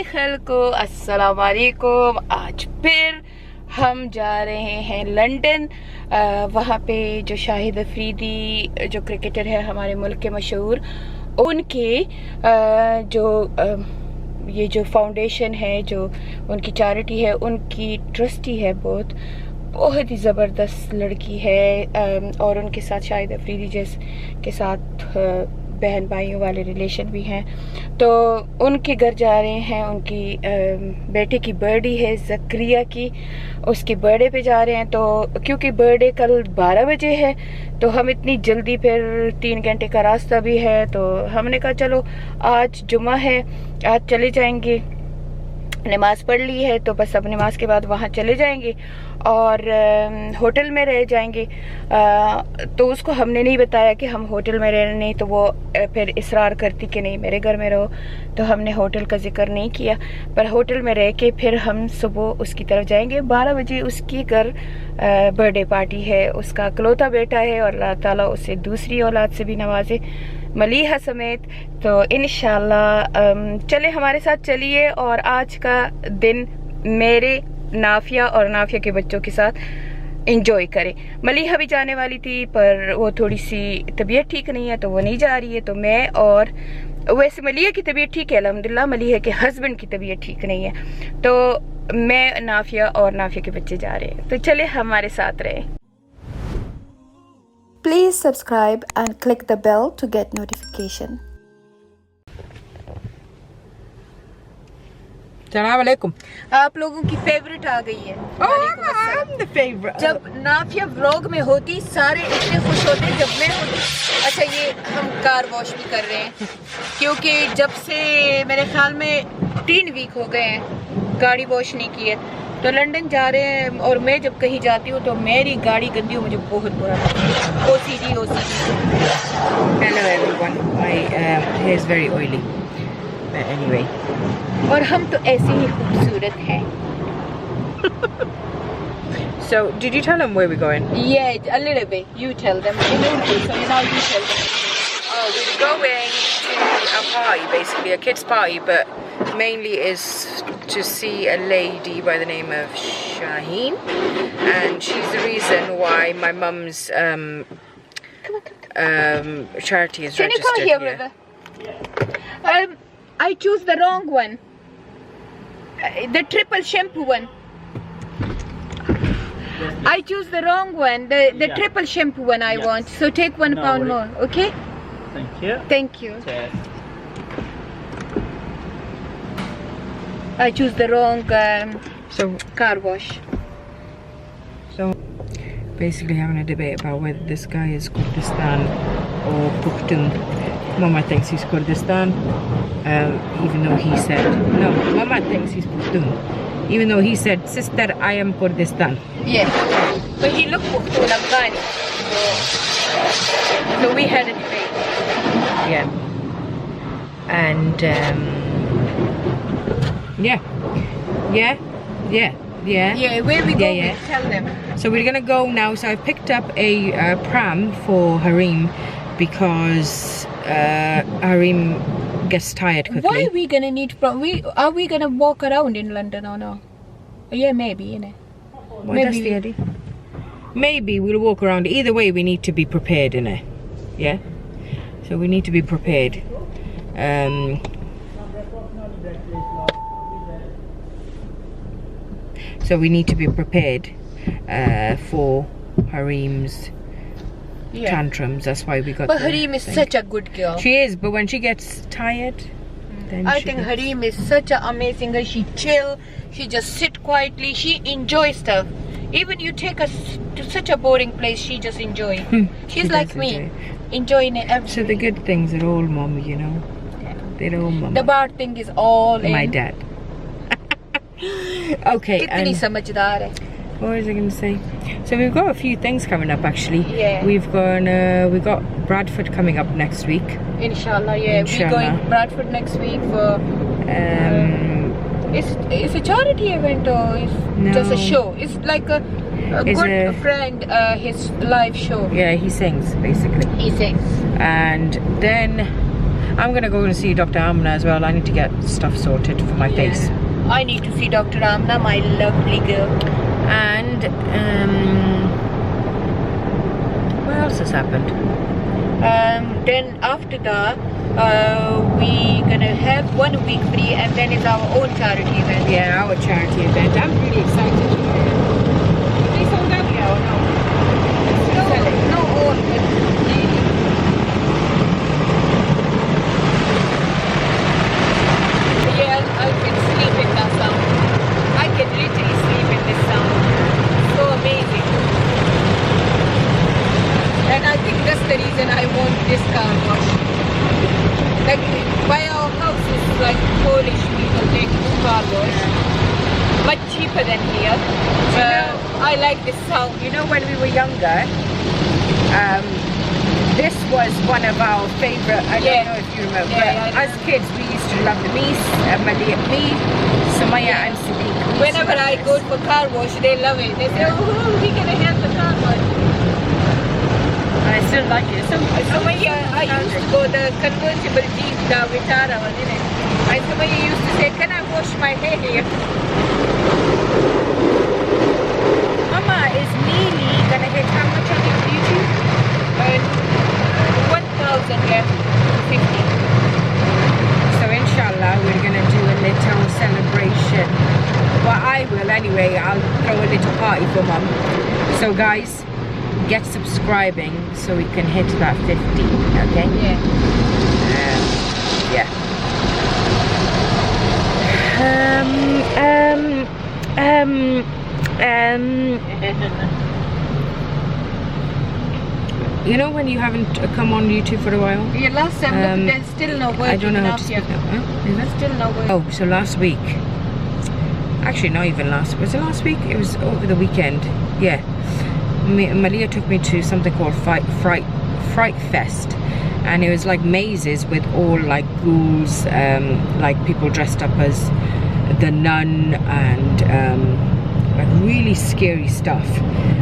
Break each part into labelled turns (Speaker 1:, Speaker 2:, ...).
Speaker 1: खल्को अस्सलाम वालेकुम। आज फिर हम जा रहे हैं लंदन। वहाँ पे जो शाहिद अफरीदी जो क्रिकेटर है हमारे मुल्क के मशहूर, उनके ये जो फाउंडेशन है, जो उनकी चैरिटी है, उनकी ट्रस्टी है, बहुत ही ज़बरदस्त लड़की है। और उनके साथ शाहिद अफरीदी के साथ बहन भाइयों वाले रिलेशन भी हैं। तो उनके घर जा रहे हैं। उनकी बेटे की बर्थडे है, ज़करिया की, उसके बर्थडे पे जा रहे हैं। तो क्योंकि बर्थडे कल 12 बजे है तो हम इतनी जल्दी, फिर 3 घंटे का रास्ता भी है, तो हमने कहा चलो आज जुमा है, आज चले जाएंगे। नमाज पढ़ ली है तो बस अब नमाज के बाद वहाँ चले जाएंगे और होटल में रह जाएंगे। तो उसको हमने नहीं बताया कि हम होटल में रह, नहीं तो वो फिर इसरार करती कि नहीं मेरे घर में रहो, तो हमने होटल का जिक्र नहीं किया। पर होटल में रह के फिर हम सुबह उसकी तरफ जाएंगे। 12 बजे उसकी घर बर्थडे पार्टी है, उसका इकलौता बेटा है और अल्लाह ताला उसे दूसरी औलाद से भी नवाजे, मलीहा समेत। तो इंशाल्लाह चले, हमारे साथ चलिए और आज का दिन मेरे, नाफिया और नाफिया के बच्चों के साथ एंजॉय करें। मलीहा भी जाने वाली थी पर वो थोड़ी सी तबीयत ठीक नहीं है तो वो नहीं जा रही है। तो मैं, और वैसे मलीहा की तबीयत ठीक है अल्हम्दुलिल्लाह, मलीहा के हस्बैंड की तबीयत ठीक नहीं है। तो मैं, नाफिया और नाफिया के बच्चे जा रहे हैं। तो चले हमारे साथ रहे।
Speaker 2: Please subscribe and click the bell to get notification.
Speaker 3: अस्सलाम वालेकुम।
Speaker 1: आप लोगों की फेवरेट आ गई है।
Speaker 3: I'm the favorite.
Speaker 1: जब नाफिया व्लॉग में होती सारे इतने खुश होते जब मैं होती। अच्छा, ये हम कार वॉश भी कर रहे हैं क्योंकि जब से मेरे ख्याल में 3 वीक हो गए हैं गाड़ी वॉश नहीं की है। तो लंदन जा रहे हैं और मैं जब कहीं जाती हूँ तो मेरी गाड़ी गंदी हो, मुझे बहुत बुरा लगता है। OCD।
Speaker 3: Hello everyone. My hair is very oily. But anyway.
Speaker 1: और हम तो ऐसे ही खूबसूरत हैं।
Speaker 3: So, did you tell them where we're going?
Speaker 1: Yeah, a little bit. You tell them. So now you tell them.
Speaker 3: We're going to a party, basically a kids' party, but mainly is to see a lady by the name of Shaheen, and she's the reason why my mum's charity is
Speaker 1: Can you come
Speaker 3: registered
Speaker 1: here,
Speaker 3: here.
Speaker 1: brother? I choose the wrong one. The triple shampoo one. I choose the wrong one. The triple shampoo one I want. So take £1 more, okay?
Speaker 4: Thank you.
Speaker 1: Thank you.
Speaker 4: Cheers.
Speaker 1: I choose the wrong
Speaker 3: So
Speaker 1: car wash.
Speaker 3: basically having a debate about whether this guy is Kurdistan or Pushtun. Mama thinks he's Kurdistan, even though he said no. Mama thinks he's Pushtun, even though he said, "Sister, I am Kurdistan."
Speaker 1: Yeah. But he looked Pushtun Afghani. So we had a debate.
Speaker 3: Yeah. And
Speaker 1: Yeah, where we go,
Speaker 3: Yeah.
Speaker 1: we tell them.
Speaker 3: So we're gonna go now. So I picked up a pram for Harim because Harim gets tired quickly.
Speaker 1: Why are we gonna need from? Are we gonna walk around in London or no? Yeah, maybe, you know.
Speaker 3: Well, that's the idea. Maybe we'll walk around. Either way, we need to be prepared, innit? Yeah. So we need to be prepared. So we need to be prepared for Harim's tantrums. That's why we got.
Speaker 1: But Harim is such a good girl.
Speaker 3: She is, but when she gets tired, then
Speaker 1: I think Harim is such an amazing girl. She chill. She just sit quietly. She enjoys stuff. Even you take us to such a boring place, she just enjoy. She's
Speaker 3: She
Speaker 1: like
Speaker 3: does
Speaker 1: me,
Speaker 3: enjoy.
Speaker 1: enjoying it everything.
Speaker 3: So the good things are all mom, you know. They're all mom.
Speaker 1: The bad thing is all in.
Speaker 3: My dad. Okay.
Speaker 1: कितनी समझदार है.
Speaker 3: What was I going to say? So we've got a few things coming up actually.
Speaker 1: Yeah.
Speaker 3: We've got Bradford coming up next week.
Speaker 1: Inshallah, yeah.
Speaker 3: Inshallah.
Speaker 1: We're going Bradford next week for. It's a charity event or it's just a show? It's like a
Speaker 3: It's
Speaker 1: good friend, his live show.
Speaker 3: Yeah, he sings basically.
Speaker 1: He sings.
Speaker 3: And then I'm gonna go and see Dr. Amna as well. I need to get stuff sorted for my face.
Speaker 1: I need to see Dr. Amna, my lovely girl.
Speaker 3: And what else has happened?
Speaker 1: Then after that, we gonna have 1 week free, and then it's our own charity event.
Speaker 3: Yeah, our charity event. I'm really excited. They sold out yet or no?
Speaker 1: No, all. Yeah, I can sleep in that sound. I can literally sleep in this sound. So amazing. And I think that's the reason I want this car wash. Like, by our house is like Polish people take car wash. Much cheaper than here. I like this sound.
Speaker 3: You know, when we were younger, this was one of our favorite. I don't know if you remember.
Speaker 1: Yeah,
Speaker 3: as kids, we used to love the Mies, Malia me, Samaya, and Sadiq.
Speaker 1: Whenever I go for car wash, they love it. They say, oh, we can have the car wash.
Speaker 3: I still like it.
Speaker 1: Samaya, I used to go the convertible Jeep, the Vitara one, isn't it? And Samaya used to say, can I wash my hair here?
Speaker 3: Mama is nearly gonna hit how much on your YouTube?
Speaker 1: 1,000 left, 50.
Speaker 3: So inshallah we're gonna do a little celebration. Well, I will anyway. I'll throw a little party for Mum. So guys, get subscribing so we can hit that 50. Okay?
Speaker 1: Yeah.
Speaker 3: Yeah. You know when you haven't come on YouTube for a while?
Speaker 1: Yeah, last time, look, there's still no word.
Speaker 3: I don't know how to speak now. Huh? Is that?
Speaker 1: Still no word.
Speaker 3: Oh, so last week. Actually, not even last. Was it last week? It was over the weekend. Yeah. Malia took me to something called Fright Fest, and it was like mazes with all like ghouls, like people dressed up as the nun, and like really scary stuff.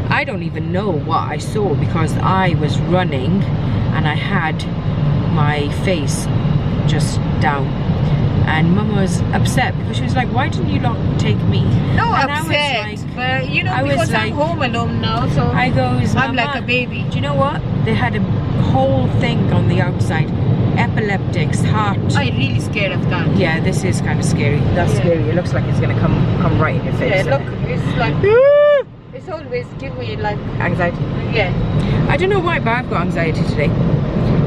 Speaker 3: I don't even know what I saw because I was running and I had my face just down, and Mama was upset because she was like, why didn't you not take me?
Speaker 1: No,
Speaker 3: and
Speaker 1: upset.
Speaker 3: I was like,
Speaker 1: but you know,
Speaker 3: I was
Speaker 1: because
Speaker 3: like-
Speaker 1: I'm home alone now, so
Speaker 3: I goes,
Speaker 1: I'm
Speaker 3: Mama,
Speaker 1: like a baby.
Speaker 3: do you know what? They had a whole thing on the outside. Epileptics, heart.
Speaker 1: I'm really scared of that.
Speaker 3: Yeah, this is kind of scary. That's
Speaker 1: Yeah.
Speaker 3: scary. It looks like it's gonna come right in your face.
Speaker 1: Yeah, look, it's like it's always give me like
Speaker 3: Anxiety.
Speaker 1: yeah.
Speaker 3: I don't know why, but I've got anxiety today,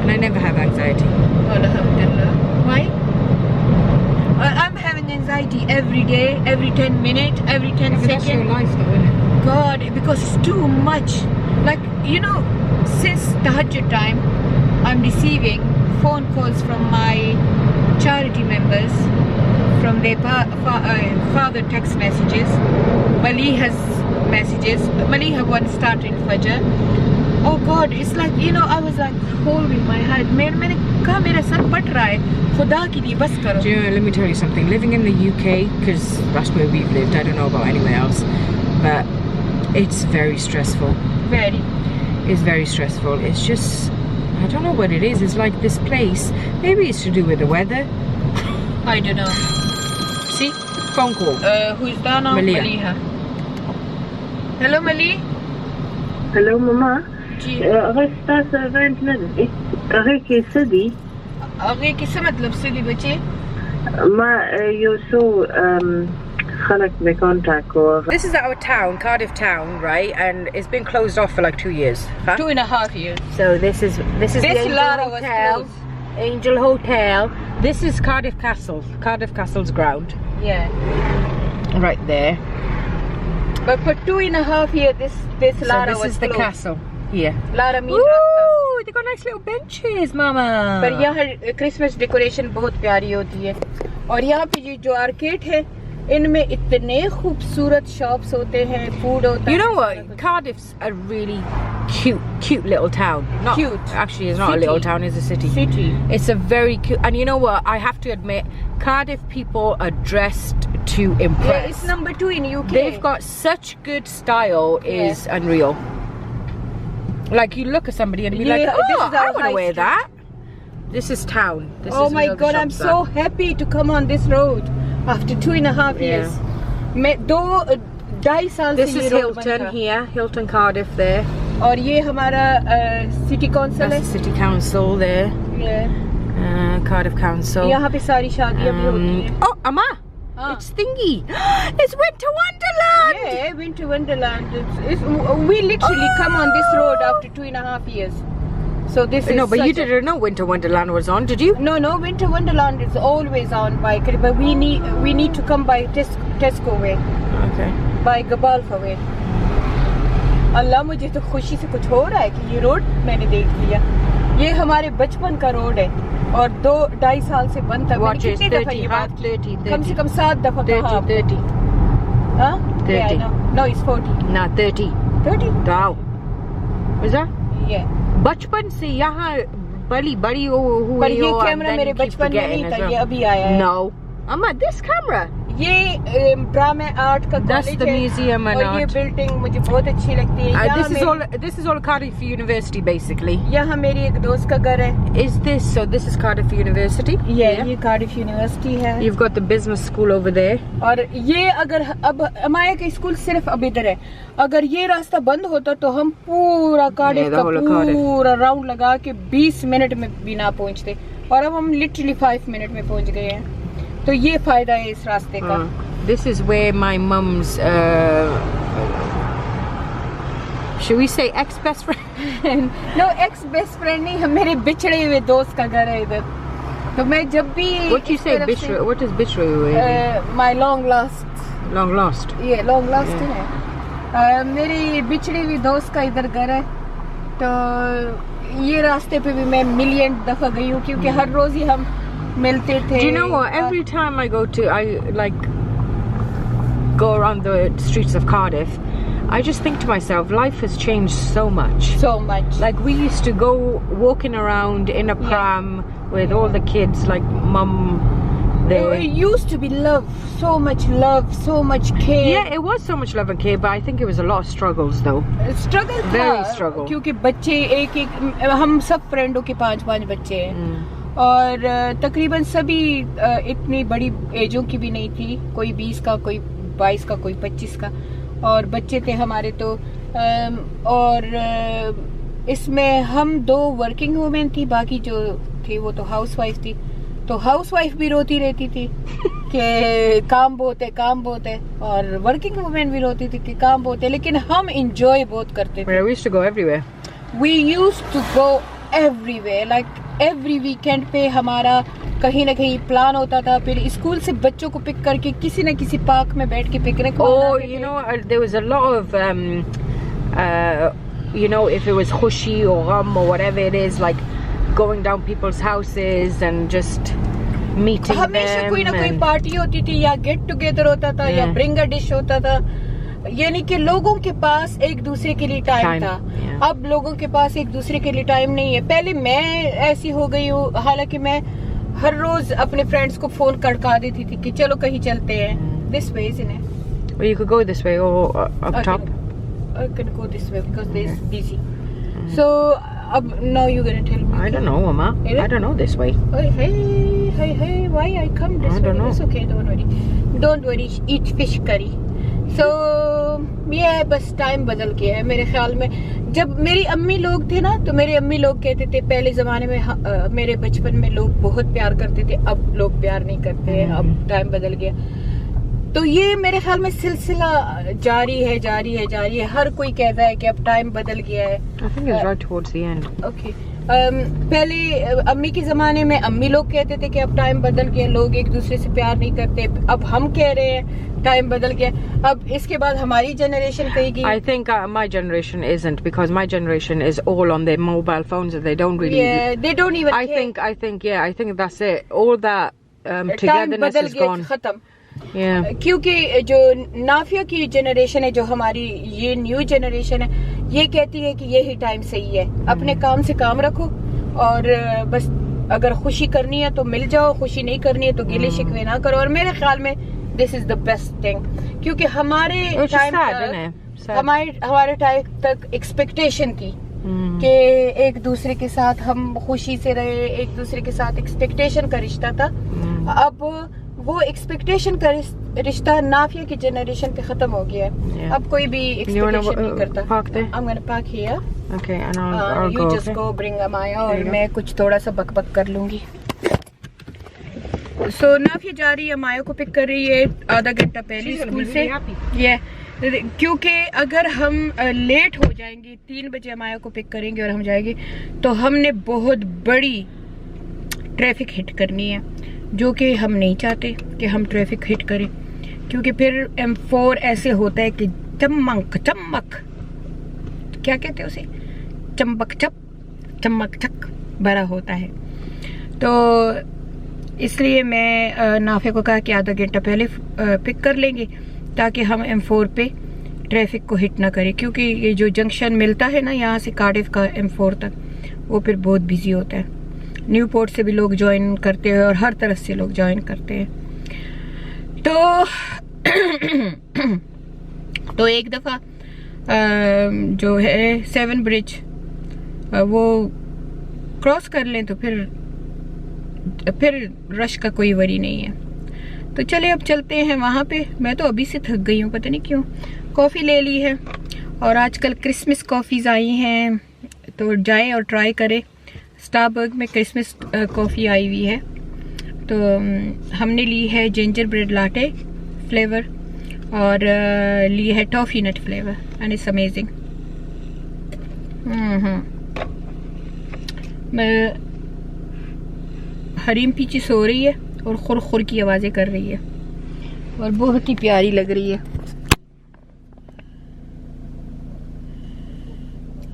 Speaker 3: and I never have anxiety.
Speaker 1: Alhamdulillah. Why? I'm having anxiety every day, every 10 minutes, every 10 seconds.
Speaker 3: life, though, isn't it?
Speaker 1: God, because it's too much. Like, you know, since Tahajjud time, I'm receiving phone calls from my charity members, from their father text messages, Maliha's messages. Maliha one started Fajr. Oh God, it's like, you know, I was like holding my head. मैंने कहा मेरा sir फट रहा है, खुदा के लिए बस करो.
Speaker 3: Do you know, let me tell you something. Living in the UK, because that's where we've lived, I don't know about anywhere else, but it's very stressful.
Speaker 1: Very.
Speaker 3: It's very stressful. It's just, I don't know what it is. It's like this place, maybe it's to do with the weather.
Speaker 1: I don't know.
Speaker 3: See? Phone call.
Speaker 1: Who's that now?
Speaker 3: Malia.
Speaker 1: Maliha. Hello, Mali.
Speaker 4: Hello, Mama.
Speaker 1: जी
Speaker 4: अगर stars event में अगर कैसे दी
Speaker 1: आगे किससे मतलब से दी बच्चे
Speaker 4: ما يوسو خلق بكونتاك or
Speaker 3: This is our town, Cardiff town, right? And it's been closed off for like 2 years. Huh?
Speaker 1: 2.5 years.
Speaker 3: So this is
Speaker 1: This
Speaker 3: the Angel
Speaker 1: Lara was
Speaker 3: Hotel.
Speaker 1: closed.
Speaker 3: Angel Hotel. This is Cardiff Castle. Cardiff Castle's ground.
Speaker 1: Yeah.
Speaker 3: Right there.
Speaker 1: But for 2.5 years, this
Speaker 3: So
Speaker 1: Lara
Speaker 3: this
Speaker 1: was
Speaker 3: is the
Speaker 1: closed.
Speaker 3: castle. Here.
Speaker 1: Lara means
Speaker 3: Ooh, they got nice little benches, Mama.
Speaker 1: पर यहाँ Christmas decoration बहुत प्यारी होती है और यहाँ पे ये जो आर्केड है इनमें इतने खूबसूरत शॉप्स होते हैं फूड होता
Speaker 3: You
Speaker 1: है
Speaker 3: know what? Cardiff's a really cute little town. Not,
Speaker 1: Cute.
Speaker 3: Actually, it's not
Speaker 1: City.
Speaker 3: a little town, it's a city.
Speaker 1: City.
Speaker 3: It's a very cute, and you know what? I have to admit, Cardiff people are dressed to impress.
Speaker 1: Yeah, it's number 2 in UK.
Speaker 3: They've got such good style, is unreal. Like you look at somebody and be
Speaker 1: Yeah,
Speaker 3: like,
Speaker 1: this
Speaker 3: oh,
Speaker 1: is our
Speaker 3: I want
Speaker 1: high
Speaker 3: to wear
Speaker 1: street.
Speaker 3: that. This is town. This
Speaker 1: Oh
Speaker 3: is
Speaker 1: my
Speaker 3: where the
Speaker 1: God, I'm
Speaker 3: shops
Speaker 1: so
Speaker 3: are.
Speaker 1: happy to come on this road after 2.5 years. मैं 2-2.5 साल
Speaker 3: This
Speaker 1: से ये
Speaker 3: is
Speaker 1: road बंद
Speaker 3: Hilton
Speaker 1: था।
Speaker 3: here, Hilton Cardiff there.
Speaker 1: और ये हमारा city council
Speaker 3: That's
Speaker 1: है।
Speaker 3: the city council there. Cardiff Council.
Speaker 1: यहाँ पे सारी शादियाँ भी होती हैं।
Speaker 3: Oh, Amma!
Speaker 1: हाँ।
Speaker 3: It's thingy. It's Winter Wonderland.
Speaker 1: Yeah, Winter Wonderland. We literally come on this road after 2.5 years. So this is
Speaker 3: No, but you
Speaker 1: such a-
Speaker 3: didn't know Winter Wonderland was on, did you?
Speaker 1: No, Winter Wonderland is always on by, but we need to come by Tesco way,
Speaker 3: Okay.
Speaker 1: by Gabalfa way. अल्लाह मुझे तो खुशी से कुछ हो रहा है कि ये रोड मैंने देख लिया। ये हमारे बचपन का रोड है और 2-2.5 साल से बंद था।
Speaker 3: Watch
Speaker 1: मैंने
Speaker 3: is
Speaker 1: कितनी दफा
Speaker 3: 30,
Speaker 1: ये बात
Speaker 3: half
Speaker 1: की?
Speaker 3: 30,
Speaker 1: कम से कम 7 दफा
Speaker 3: 30,
Speaker 1: कहा।
Speaker 3: 30.
Speaker 1: हाँ?
Speaker 3: 30.
Speaker 1: Yeah, I know. No, it's 40.
Speaker 3: Nah, 30.
Speaker 1: 30?
Speaker 3: Wow. Is that?
Speaker 1: Yeah.
Speaker 3: बचपन से यहाँ बड़ी हुई
Speaker 1: पर ये
Speaker 3: हो, and
Speaker 1: कैमरा
Speaker 3: then
Speaker 1: मेरे
Speaker 3: you keep
Speaker 1: बचपन में
Speaker 3: forgetting
Speaker 1: नहीं
Speaker 3: as
Speaker 1: था,
Speaker 3: well.
Speaker 1: ये अभी आया है।
Speaker 3: No. Amma, this camera.
Speaker 1: ये ड्रामा आर्ट का
Speaker 3: That's
Speaker 1: कॉलेज
Speaker 3: the
Speaker 1: है
Speaker 3: museum and
Speaker 1: और ये
Speaker 3: art.
Speaker 1: बिल्डिंग मुझे बहुत अच्छी लगती है। यहाँ
Speaker 3: This is all Cardiff University basically.
Speaker 1: यहाँ मेरी एक दोस्त का घर है।
Speaker 3: Is this this is Cardiff University?
Speaker 1: ये कार्डिफ यूनिवर्सिटी है।
Speaker 3: You've got the business school over there.
Speaker 1: और ये अगर अब हमारे का स्कूल सिर्फ अब इधर है, अगर ये रास्ता बंद होता तो हम पूरा कार्डिफ
Speaker 3: Yeah, the
Speaker 1: का
Speaker 3: whole of Cardiff.
Speaker 1: पूरा राउंड लगा के 20 मिनट में भी ना पहुँचते और अब हम लिटरली 5 मिनट में पहुँच गए हैं। तो ये फायदा है इस रास्ते का।
Speaker 3: This is where my mum's should we say ex-best friend?
Speaker 1: No ex best friend नहीं, हम मेरे बिछड़े हुए दोस्त का घर है इधर। तो मैं जब भी
Speaker 3: What you say, Bishra? What is Bishra?
Speaker 1: My long last,
Speaker 3: Long lost.
Speaker 1: ये लॉन्ग लास्ट है। मेरी बिछड़ी हुई दोस्त का इधर घर है। तो ये रास्ते पे भी मैं मिलियन दफा गई हूँ क्योंकि हर रोज ही हम मिलते थे।
Speaker 3: Do you know what? Every time I go around the streets of Cardiff, I just think to myself, life has changed so much.
Speaker 1: so much.
Speaker 3: Like we used to go walking around in a pram with all the kids, like mum there.
Speaker 1: It used to be love, so much care.
Speaker 3: Yeah, it was so much love and care, but I think it was a lot of struggles though.
Speaker 1: Struggle था,
Speaker 3: Very struggle.
Speaker 1: क्योंकि बच्चे एक हम सब फ्रेंडों के 5-5 बच्चे हैं और तकरीबन सभी इतनी बड़ी एजों की भी नहीं थी, कोई 20 का, कोई 22 का, कोई 25 का, और बच्चे थे हमारे तो और इसमें हम 2 वर्किंग वुमेन थी, बाकी जो थी वो तो हाउसवाइफ थी। तो हाउसवाइफ भी रोती रहती थी कि काम बहुत है और वर्किंग वुमेन भी रोती थी कि काम बहुत है, लेकिन हम इंजॉय बहुत करते थे।
Speaker 3: We used to go everywhere.
Speaker 1: We used to go everywhere, like every weekend पे हमारा कहीं ना कहीं प्लान होता था। फिर स्कूल से बच्चों को पिक करके किसी न किसी पार्क में बैठ के picnic.
Speaker 3: Oh, you know, there was a lot of you know, if it was khushi or gham or whatever it is, like going down people's houses and just meeting
Speaker 1: हमेशा
Speaker 3: them.
Speaker 1: कोई ना कोई
Speaker 3: and-
Speaker 1: party होती थी या get together होता था या
Speaker 3: Yeah.
Speaker 1: ब्रिंग अ डिश होता था, यानी कि लोगों के पास एक दूसरे के लिए टाइम
Speaker 3: Time,
Speaker 1: था।
Speaker 3: yeah.
Speaker 1: अब लोगों के पास एक दूसरे के लिए टाइम नहीं है। पहले मैं ऐसी हो गई हूँ, हालांकि मैं हर रोज अपने फ्रेंड्स को फोन करका देती थी कि चलो कहीं चलते हैं। This way is it.
Speaker 3: Or you could go this way or up top.
Speaker 1: I can go this way because this is busy. So now you're gonna tell me.
Speaker 3: I don't know, Mama.
Speaker 1: Is it?
Speaker 3: I don't know this way.
Speaker 1: Oh, hey, why I come this
Speaker 3: I
Speaker 1: way?
Speaker 3: don't know.
Speaker 1: It's okay, don't worry. Eat fish curry. So ये बस time बदल गया है मेरे ख्याल में। जब मेरी अम्मी लोग थे ना, तो मेरे अम्मी लोग कहते थे पहले जमाने में मेरे बचपन में लोग बहुत प्यार करते थे, अब लोग प्यार नहीं करते हैं, अब टाइम बदल गया। तो ये मेरे ख्याल में सिलसिला जारी है। हर कोई कहता है कि अब टाइम बदल गया है।
Speaker 3: I think it's right towards the end.
Speaker 1: Okay पहले अम्मी के जमाने में अम्मी लोग कहते थे कि अब टाइम बदल गया, लोग एक दूसरे से प्यार नहीं करते। अब हम कह रहे हैं टाइम बदल गया। अब इसके बाद हमारी जनरेशन कहेगी।
Speaker 3: I think my generation isn't, because my generation is all on their mobile phones and they don't really.
Speaker 1: Yeah, they don't even
Speaker 3: I
Speaker 1: care.
Speaker 3: think that's it. All that
Speaker 1: time
Speaker 3: togetherness
Speaker 1: बदल
Speaker 3: is
Speaker 1: गया,
Speaker 3: gone.
Speaker 1: खत्म।
Speaker 3: Yeah.
Speaker 1: क्योंकि जो नाफिया की generation है, जो हमारी ये न्यू जनरेशन है, ये कहती है कि यही टाइम सही है। अपने काम से काम रखो और बस अगर खुशी करनी है तो मिल जाओ, खुशी नहीं करनी है तो गिले शिकवे ना करो। और मेरे ख्याल में this is the best thing, क्योंकि हमारे
Speaker 3: Which is
Speaker 1: टाइम
Speaker 3: sad,
Speaker 1: तक
Speaker 3: isn't it? Sad.
Speaker 1: हमारे टाइम तक एक्सपेक्टेशन थी कि एक दूसरे के साथ हम खुशी से रहे, एक दूसरे के साथ एक्सपेक्टेशन का रिश्ता था। अब वो एक्सपेक्टेशन का रिश्ता नाफिया की जनरेशन पे खत्म हो गया है। अब कोई भी एक्सपेक्टेशन नहीं करता। I'm gonna park here.
Speaker 3: Okay, and I'll
Speaker 1: You
Speaker 3: go.
Speaker 1: just go bring Amaya और मैं कुछ थोड़ा सा बक कर लूंगी। सो नाफिया जा रही है, अमाया को पिक कर रही है आधा घंटा पहले स्कूल से। ये क्योंकि अगर हम लेट हो जाएंगे, 3 बजे अमाया को पिक करेंगे और हम जाएंगे, तो हमने बहुत बड़ी ट्रैफिक हिट करनी है, जो कि हम नहीं चाहते कि हम ट्रैफिक हिट करें, क्योंकि फिर M4 ऐसे होता है कि चमक क्या कहते हैं उसे, चमक चक बड़ा होता है। तो इसलिए मैं नाफे को कहा कि आधा घंटा पहले पिक कर लेंगे ताकि हम M4 पे ट्रैफिक को हिट ना करें, क्योंकि ये जो जंक्शन मिलता है ना यहाँ से कार्डिफ का M4 तक, वो फिर बहुत बिजी होता है। न्यूपोर्ट से भी लोग ज्वाइन करते हैं और हर तरफ से लोग ज्वाइन करते हैं। तो एक दफ़ा जो है 7 ब्रिज वो क्रॉस कर लें तो फिर रश का कोई वरी नहीं है। तो चले अब चलते हैं वहाँ पे। मैं तो अभी से थक गई हूँ, पता नहीं क्यों। कॉफ़ी ले ली है और आजकल क्रिसमस कॉफ़ीज़ आई हैं, तो जाएं और ट्राई करें। स्टारबर्ग में क्रिसमस कॉफ़ी आई हुई है, तो हमने ली है जिंजर ब्रेड लाटे फ्लेवर और ली है toffee nut flavour and it's amazing. मैं हरीम पीछे सो रही है और खुर खुर की आवाज़ें कर रही है और बहुत ही प्यारी लग रही है।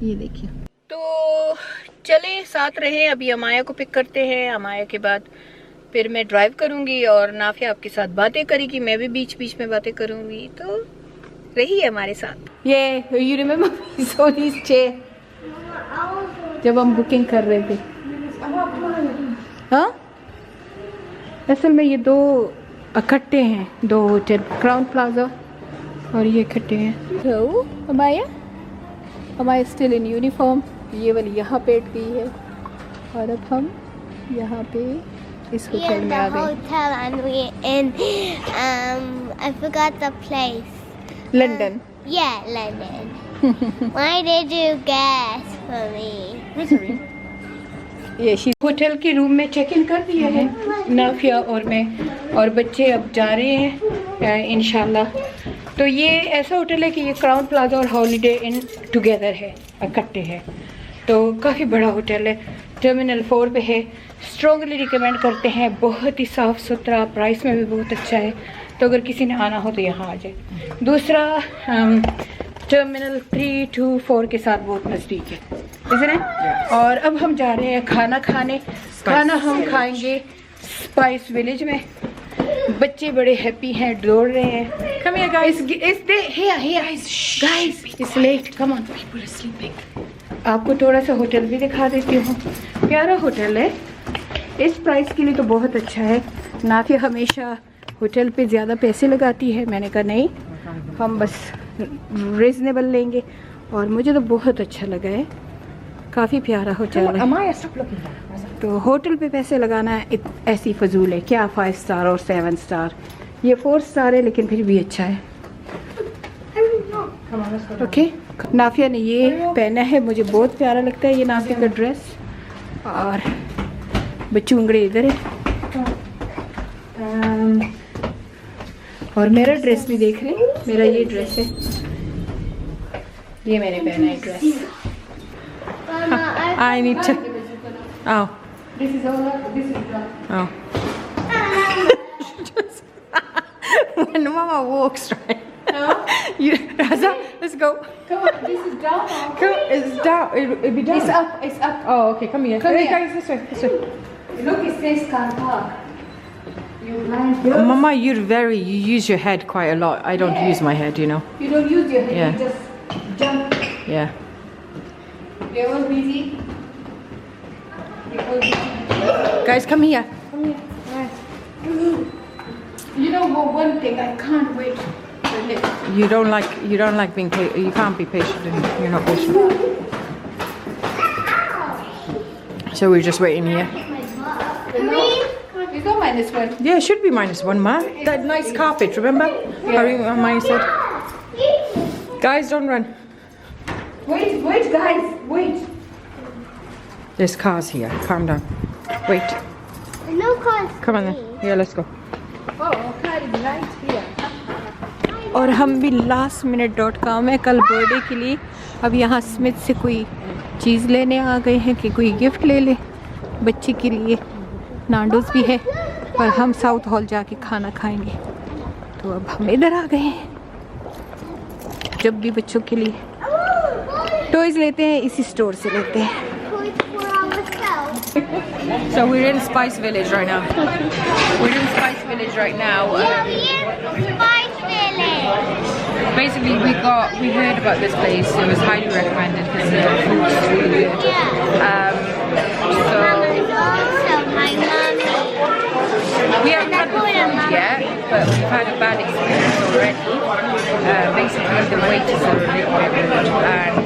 Speaker 1: ये देखिए। तो चले साथ रहे, अभी अमाया को पिक करते हैं। अमाया के बाद फिर मैं ड्राइव करूंगी और नाफिया आपके साथ बातें करेगी, मैं भी बीच बीच में बातें करूंगी। तो रही है हमारे साथ। ये यू रिमेम्बर सोनीज चेयर जब हम बुकिंग कर रहे थे? हाँ, असल में ये 2 इकट्ठे हैं, 2 होटल, क्राउन प्लाजा और ये इकट्ठे हैं। तो अमाया स्टिल इन यूनिफॉर्म, ये वाली यहाँ पे अट गई है और अब हम यहाँ पे इस होटल में आ गए।
Speaker 5: I forgot the place.
Speaker 1: London.
Speaker 5: Yeah, London. Why did you guess for me?
Speaker 1: ये होटल के रूम में चेक इन कर दिया है नाफिया और मैं, और बच्चे अब जा रहे हैं इंशाल्लाह। तो ये ऐसा होटल है कि ये क्राउन प्लाजा और हॉलीडे इन टुगेदर है, इकट्ठे है। तो काफ़ी बड़ा होटल है, टर्मिनल 4 पे है। स्ट्रॉन्गली रिकमेंड करते हैं, बहुत ही साफ़ सुथरा, प्राइस में भी बहुत अच्छा है। तो अगर किसी ने आना हो तो यहाँ आ जाए। दूसरा टर्मिनल 3 to 4 के साथ बहुत नज़दीक है, इसलिए। और अब हम जा रहे हैं खाना खाने। खाना हम खाएंगे स्पाइस विलेज में। बच्चे बड़े हैप्पी हैं, दौड़ रहे हैं। Come here guys. Guys, it's late. Come on. People are sleeping. आपको थोड़ा सा होटल भी दिखा देती हूँ। प्यारा होटल है, इस प्राइस के लिए तो बहुत अच्छा है। नाफिया हमेशा होटल पे ज़्यादा पैसे लगाती है, मैंने कहा नहीं, हम बस रीज़नेबल लेंगे, और मुझे तो बहुत अच्छा लगा है। काफ़ी प्यारा होटल है। तो होटल पे पैसे लगाना ऐसी फजूल है क्या? 5 स्टार और 7 स्टार, ये 4 स्टार है लेकिन फिर भी अच्छा है। ओके, नाफिया ने ये पहना है, मुझे बहुत प्यारा लगता है ये नाफिया का ड्रेस। और बचूंगड़े इधर है। और मेरा ड्रेस भी देख रहे, मेरा ये ड्रेस है, ये मैंने पहना है dress.
Speaker 3: I need to. Oh.
Speaker 1: This is all. This is done.
Speaker 3: Oh. When Mama walks, right? You, Raza, let's go.
Speaker 1: Come on, this is down.
Speaker 3: Come, it's down. It'll be down.
Speaker 1: It's up. It's up.
Speaker 3: Oh, okay. Come here.
Speaker 1: Come
Speaker 3: Hey,
Speaker 1: here.
Speaker 3: guys, this way. This way.
Speaker 1: Look, it says car park. You blind girl.
Speaker 3: Mama, you use your head quite a lot. I don't use my head, you know.
Speaker 1: You don't use your head.
Speaker 3: Yeah.
Speaker 1: You just jump.
Speaker 3: Yeah.
Speaker 1: They're all busy. They're all busy.
Speaker 3: Guys, come here.
Speaker 1: Come here. Right. You know what? One thing, I can't wait for this.
Speaker 3: You don't like being patient. You can't be patient. You're not patient. So we're just waiting here.
Speaker 1: You got -1.
Speaker 3: Yeah, it should be -1, man. That nice carpet, remember? Yeah. Maya said. Guys, don't run.
Speaker 1: Wait, guys, wait.
Speaker 3: There's cars here. Calm down. Wait.
Speaker 5: No cars.
Speaker 3: Come on then. Yeah, let's go.
Speaker 1: Oh, car is right here.
Speaker 2: और हम भी lastminute.com है कल birthday के लिए अब यहाँ Smith से कोई चीज़ लेने आ गए हैं कि कोई गिफ्ट ले ले बच्चे के लिए। नांडोस भी है और हम साउथ हॉल जाके खाना खाएंगे। तो अब हम इधर आ गए हैं। जब भी बच्चों के लिए टॉयज लेते हैं इसी स्टोर से लेते हैं।
Speaker 3: So we're in Spice Village right now. We're in Spice Village right now.
Speaker 5: Spice Village.
Speaker 3: Basically, we heard about this place. It was highly recommended because the food is really good.
Speaker 5: Yeah.
Speaker 3: So
Speaker 5: Also, my mommy.
Speaker 3: we haven't had the food yet, but we've had a bad experience already. Basically, the waiters are a little bit rude, and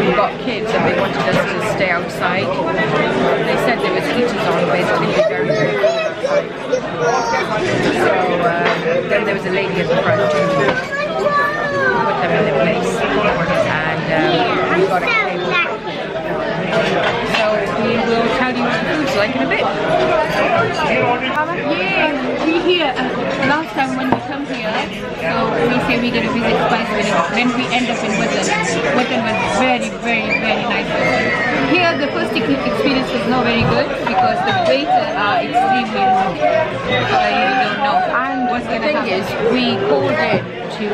Speaker 3: we've got kids and they wanted us to stay outside. They said there was heaters on, but it's really very, very cold outside. So then there was a lady at the front who put them in their place, and we got a table. So we will tell you what the food's like in a bit.
Speaker 1: Yeah, we here last time when we come here, so we say we're going to visit Spice Village. Then we end up in Watan. Watan was very, very, very nice. Here the first experience was not very good because the waiters are extremely rude. I really don't know.
Speaker 3: And
Speaker 1: what's
Speaker 3: the
Speaker 1: going to
Speaker 3: thing
Speaker 1: happen.
Speaker 3: is, we called in to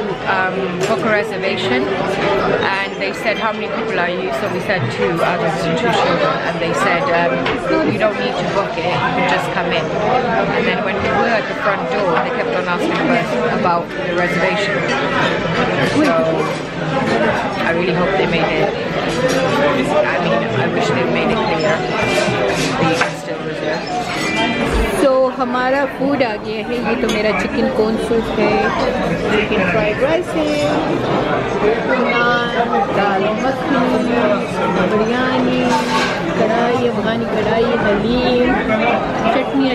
Speaker 3: book a reservation, and they said, how many people are you? So we said 2 adults and 2 children, and they said, you don't need to book it, you can just come in. And then when we were at the front door, they kept on asking us about the reservation. So I really hope they made it. I mean, I wish they made it clear. But you can still reserve.
Speaker 2: तो हमारा food आ गया है। ये तो मेरा chicken corn soup है, chicken fried rice है, नान, दाल मखनी, बिरयानी, कढ़ाई, अफगानी कढ़ाई, हलीम,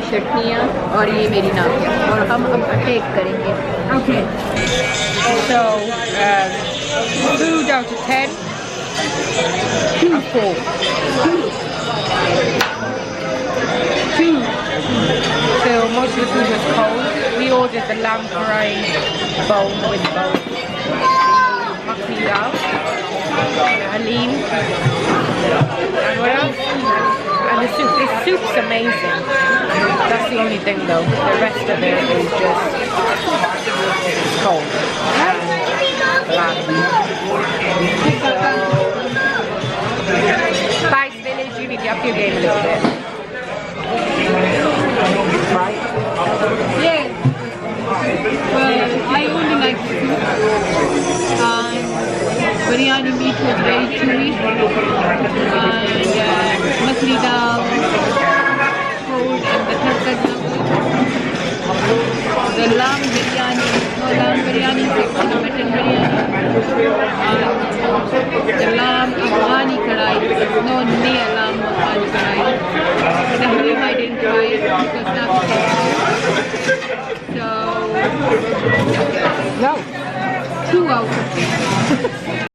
Speaker 2: चटनियाँ और ये मेरी नाम है। और हम अब टेक करेंगे।
Speaker 3: Okay. So, food out of 10. 4. 2. So most of the food was cold. We ordered the lamb fry bowl with both makhni dal, halim, and what else? And the soup. This soup's amazing. That's the only thing though. The rest of it is just cold. Spice Village, you need to up your game a little bit. Right?
Speaker 1: Yeah. Well, I only like the soup. Biryani meat was very chewy. And makhni dal, cold, and the tadka the lamb biryani, mutton biryani, the lamb Afghani